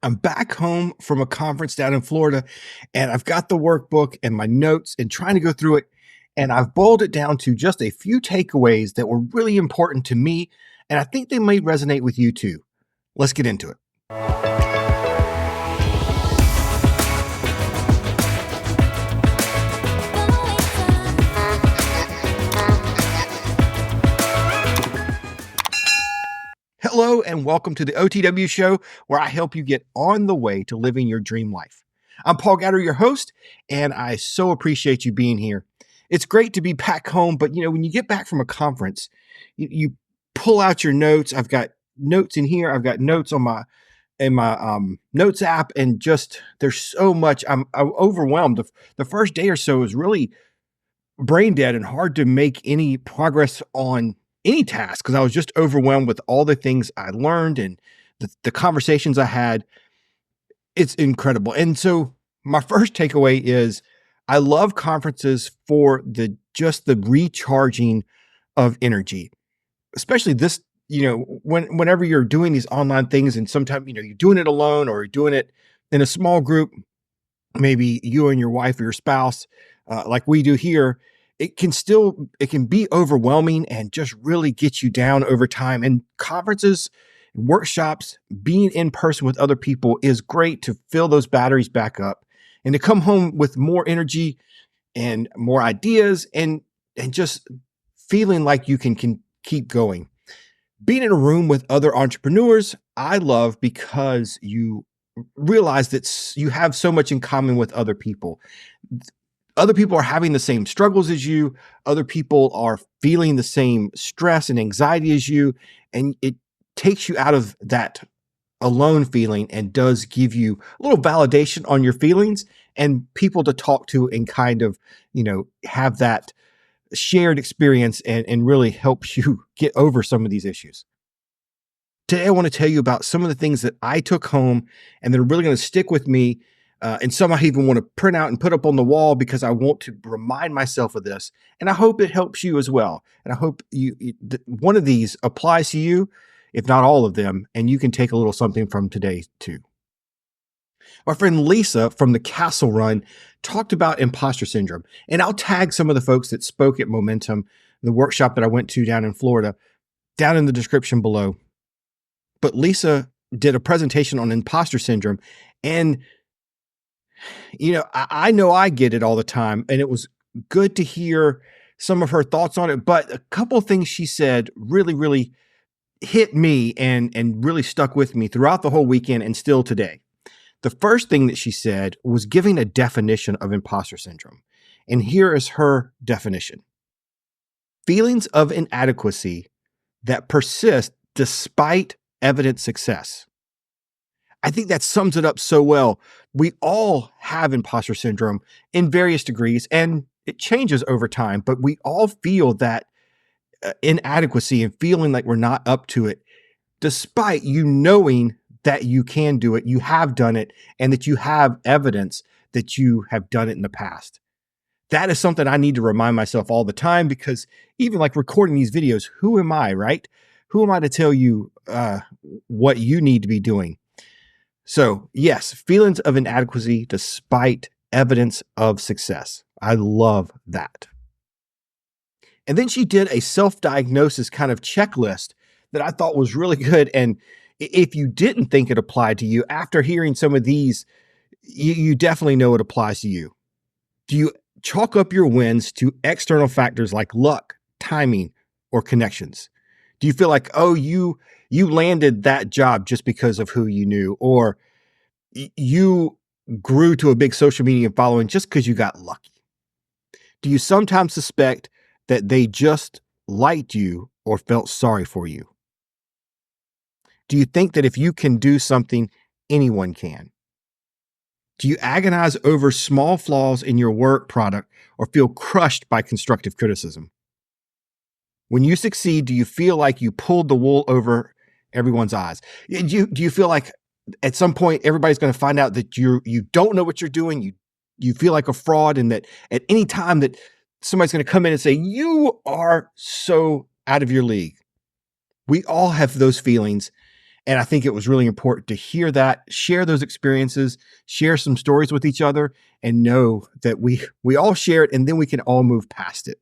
I'm back home from a conference down in Florida, and I've got the workbook and my notes and trying to go through it. And I've boiled it down to just a few takeaways that were really important to me. And I think they might resonate with you too. Let's get into it. Hello, and welcome to the OTW show, where I help you get on the way to living your dream life. I'm Paul Gatter, your host, and I so appreciate you being here. It's great to be back home, but when you get back from a conference, you pull out your notes. I've got notes in here. I've got notes on my notes app, and just there's so much. I'm overwhelmed. The first day or so is really brain dead and hard to make any progress on any task because I was just overwhelmed with all the things I learned and the conversations I had. It's incredible. And so my first takeaway is I love conferences for the recharging of energy, especially this, whenever you're doing these online things, and sometimes, you're doing it alone or you're doing it in a small group, maybe you and your wife or your spouse, like we do here. It can be overwhelming and just really get you down over time. And conferences, workshops, being in person with other people is great to fill those batteries back up and to come home with more energy and more ideas and just feeling like you can keep going. Being in a room with other entrepreneurs, I love because you realize that you have so much in common with other people. Other people are having the same struggles as you. Other people are feeling the same stress and anxiety as you. And it takes you out of that alone feeling and does give you a little validation on your feelings and people to talk to and kind of, have that shared experience and really help you get over some of these issues. Today, I want to tell you about some of the things that I took home and that are really going to stick with me. And some I even want to print out and put up on the wall because I want to remind myself of this. And I hope it helps you as well. And I hope one of these applies to you, if not all of them, and you can take a little something from today too. My friend Lisa from the Castle Run talked about imposter syndrome. And I'll tag some of the folks that spoke at Momentum, the workshop that I went to down in Florida, down in the description below. But Lisa did a presentation on imposter syndrome. And I know I get it all the time, and it was good to hear some of her thoughts on it. But a couple of things she said really, really hit me and really stuck with me throughout the whole weekend and still today. The first thing that she said was giving a definition of imposter syndrome. And here is her definition: feelings of inadequacy that persist despite evident success. I think that sums it up so well. We all have imposter syndrome in various degrees, and it changes over time, but we all feel that inadequacy and feeling like we're not up to it, despite you knowing that you can do it, you have done it, and that you have evidence that you have done it in the past. That is something I need to remind myself all the time, because even like recording these videos, who am I, right? Who am I to tell you what you need to be doing? So yes, feelings of inadequacy despite evidence of success. I love that. And then she did a self-diagnosis kind of checklist that I thought was really good. And if you didn't think it applied to you, after hearing some of these, you definitely know it applies to you. Do you chalk up your wins to external factors like luck, timing, or connections? Do you feel like, you landed that job just because of who you knew, or you grew to a big social media following just because you got lucky? Do you sometimes suspect that they just liked you or felt sorry for you? Do you think that if you can do something, anyone can? Do you agonize over small flaws in your work product or feel crushed by constructive criticism? When you succeed, do you feel like you pulled the wool over everyone's eyes? Do you feel like at some point everybody's going to find out that you don't know what you're doing? You feel like a fraud, and that at any time that somebody's going to come in and say, you are so out of your league. We all have those feelings. And I think it was really important to hear that, share those experiences, share some stories with each other, and know that we all share it, and then we can all move past it.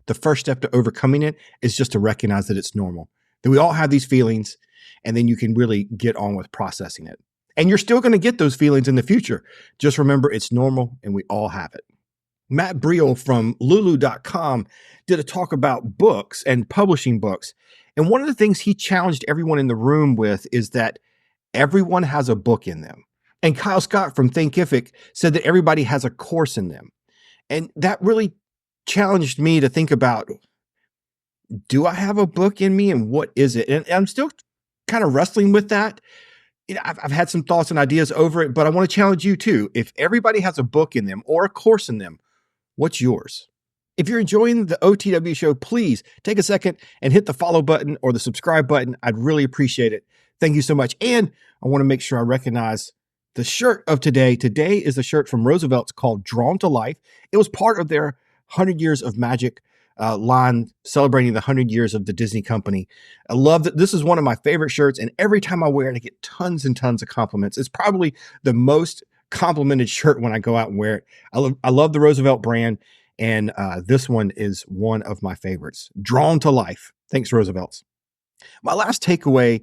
The first step to overcoming it is just to recognize that it's normal, that we all have these feelings, and then you can really get on with processing it. And you're still going to get those feelings in the future. Just remember it's normal and we all have it. Matt Briel from Lulu.com did a talk about books and publishing books. And one of the things he challenged everyone in the room with is that everyone has a book in them. And Kyle Scott from Thinkific said that everybody has a course in them. And that really challenged me to think about, do I have a book in me and what is it? And I'm still kind of wrestling with that. I've had some thoughts and ideas over it, but I want to challenge you too. If everybody has a book in them or a course in them, what's yours? If you're enjoying the OTW show, please take a second and hit the follow button or the subscribe button. I'd really appreciate it. Thank you so much. And I want to make sure I recognize the shirt of today. Today is a shirt from Roosevelt's called Drawn to Life. It was part of their 100 Years of Magic line celebrating the 100 years of the Disney company. I love that. This is one of my favorite shirts, and every time I wear it, I get tons and tons of compliments. It's probably the most complimented shirt when I go out and wear it. I love the Roosevelt brand, and this one is one of my favorites. Drawn to Life. Thanks, Roosevelt's. My last takeaway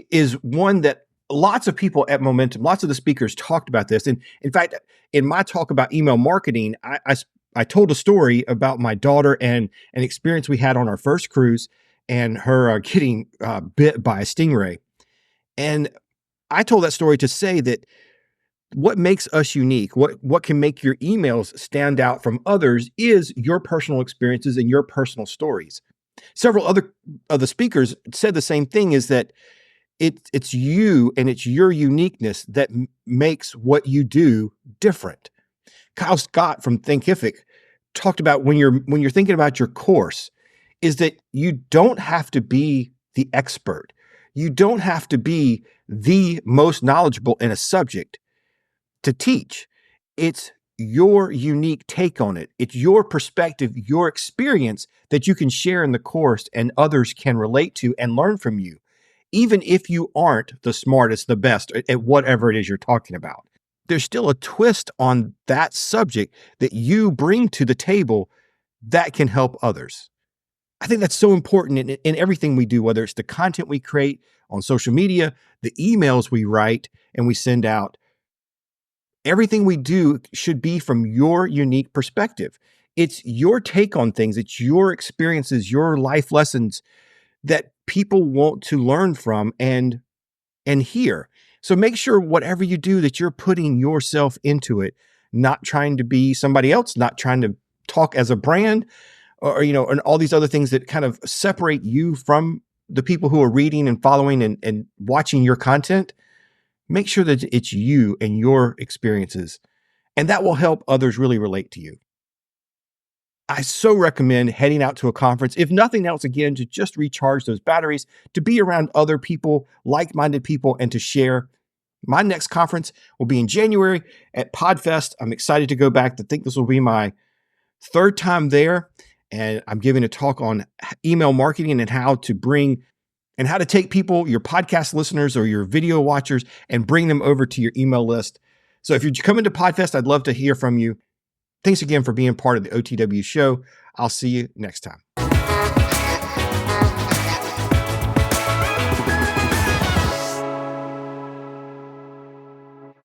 is one that lots of people at Momentum, lots of the speakers talked about this. And in fact, in my talk about email marketing, I told a story about my daughter and an experience we had on our first cruise and her getting bit by a stingray. And I told that story to say that what makes us unique, what can make your emails stand out from others is your personal experiences and your personal stories. Several other of the speakers said the same thing, is that it's you and it's your uniqueness that makes what you do different. Kyle Scott from Thinkific talked about when you're thinking about your course, is that you don't have to be the expert. You don't have to be the most knowledgeable in a subject to teach. It's your unique take on it. It's your perspective, your experience that you can share in the course and others can relate to and learn from you, even if you aren't the smartest, the best at whatever it is you're talking about. There's still a twist on that subject that you bring to the table that can help others. I think that's so important in everything we do, whether it's the content we create on social media, the emails we write and we send out. Everything we do should be from your unique perspective. It's your take on things. It's your experiences, your life lessons that people want to learn from and hear. So make sure whatever you do that you're putting yourself into it, not trying to be somebody else, not trying to talk as a brand or and all these other things that kind of separate you from the people who are reading and following and watching your content. Make sure that it's you and your experiences, and that will help others really relate to you. I so recommend heading out to a conference, if nothing else, again, to just recharge those batteries, to be around other people, like-minded people, and to share. My next conference will be in January at PodFest. I'm excited to go back. I think this will be my third time there, and I'm giving a talk on email marketing and how to take people, your podcast listeners or your video watchers, and bring them over to your email list. So if you're coming to PodFest, I'd love to hear from you. Thanks again for being part of the OTW show. I'll see you next time.